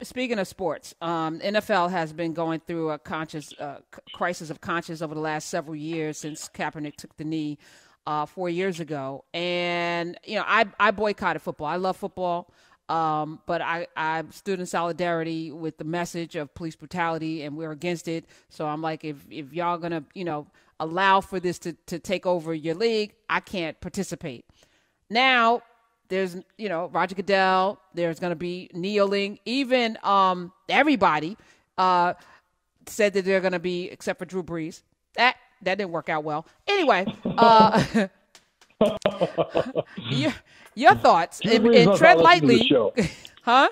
Speaking of sports, NFL has been going through a crisis of conscience over the last several years since Kaepernick took the knee 4 years ago. And, I boycotted football. I love football, but I stood in solidarity with the message of police brutality, and we're against it. So I'm like, if y'all going to, allow for this to take over your league, I can't participate. Now, there's, Roger Goodell, there's going to be kneeling. Even everybody said that they're going to be, except for Drew Brees. That didn't work out well. Anyway, your thoughts. And tread lightly. Huh?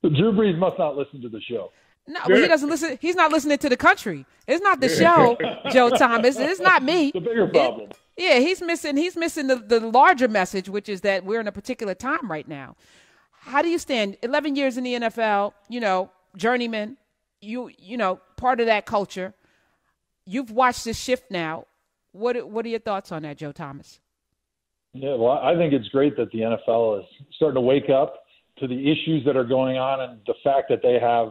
Drew Brees must not listen to the show. No, well, he doesn't listen. He's not listening to the country. It's not the show, Joe Thomas. It's not me. The bigger problem. He's missing the larger message, which is that we're in a particular time right now. How do you stand? 11 years in the NFL, journeyman, part of that culture. You've watched this shift now. What are your thoughts on that, Joe Thomas? Yeah, well, I think it's great that the NFL is starting to wake up to the issues that are going on and the fact that they have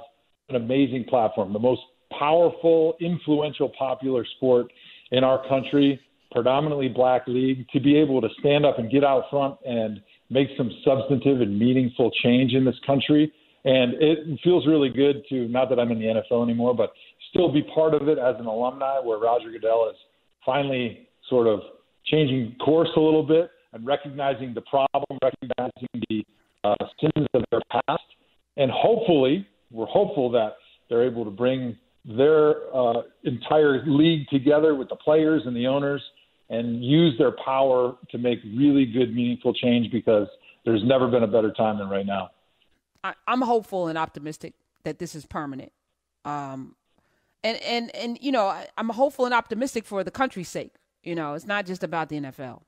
an amazing platform, the most powerful, influential, popular sport in our country, predominantly black league, to be able to stand up and get out front and make some substantive and meaningful change in this country. And it feels really good to, not that I'm in the NFL anymore, but still be part of it as an alumni, where Roger Goodell is finally sort of changing course a little bit and recognizing the problem, recognizing the sins of their past. And hopefully, we're hopeful that they're able to bring their entire league together with the players and the owners and use their power to make really good, meaningful change, because there's never been a better time than right now. I'm hopeful and optimistic that this is permanent. I'm hopeful and optimistic for the country's sake. It's not just about the NFL.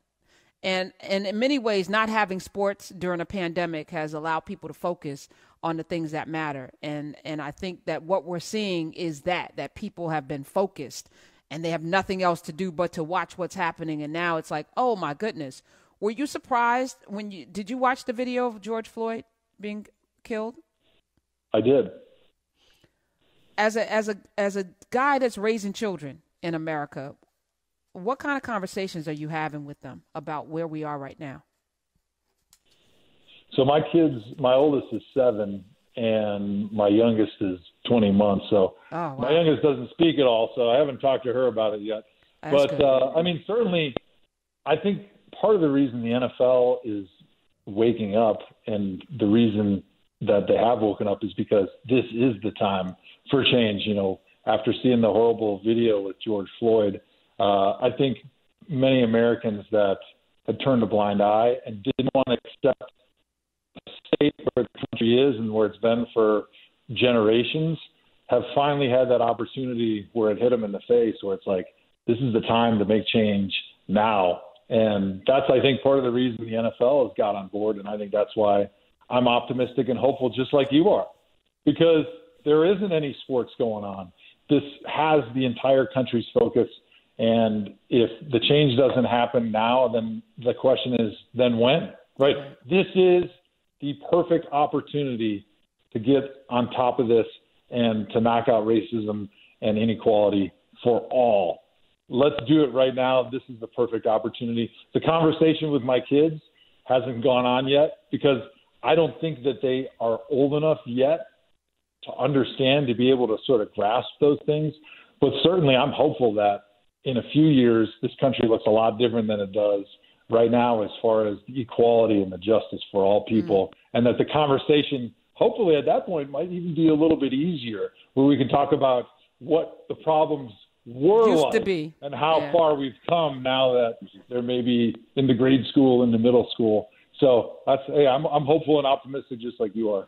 And in many ways, not having sports during a pandemic has allowed people to focus on the things that matter. And I think that what we're seeing is that people have been focused and they have nothing else to do but to watch what's happening. And now it's like, oh my goodness. Were you surprised did you watch the video of George Floyd being killed? I did. As a guy that's raising children in America, what kind of conversations are you having with them about where we are right now? So my oldest is 7 and my youngest is 20 months. So wow. My youngest doesn't speak at all, so I haven't talked to her about it yet. That's but, certainly I think part of the reason the NFL is waking up, and the reason that they have woken up, is because this is the time for change. After seeing the horrible video with George Floyd, I think many Americans that had turned a blind eye and didn't want to accept the state where the country is and where it's been for generations have finally had that opportunity where it hit them in the face, where it's like, this is the time to make change now. And that's, I think, part of the reason the NFL has got on board. And I think that's why I'm optimistic and hopeful, just like you are, because there isn't any sports going on. This has the entire country's focus. And if the change doesn't happen now, then the question is, then when? Right? This is the perfect opportunity to get on top of this and to knock out racism and inequality for all. Let's do it right now. This is the perfect opportunity. The conversation with my kids hasn't gone on yet because I don't think that they are old enough yet to understand, to be able to sort of grasp those things. But certainly I'm hopeful that in a few years, this country looks a lot different than it does right now as far as the equality and the justice for all people, and that the conversation, hopefully at that point, might even be a little bit easier, where we can talk about what the problems were used like to be and how far we've come now that they're maybe in the grade school, in the middle school. So I'm hopeful and optimistic, just like you are.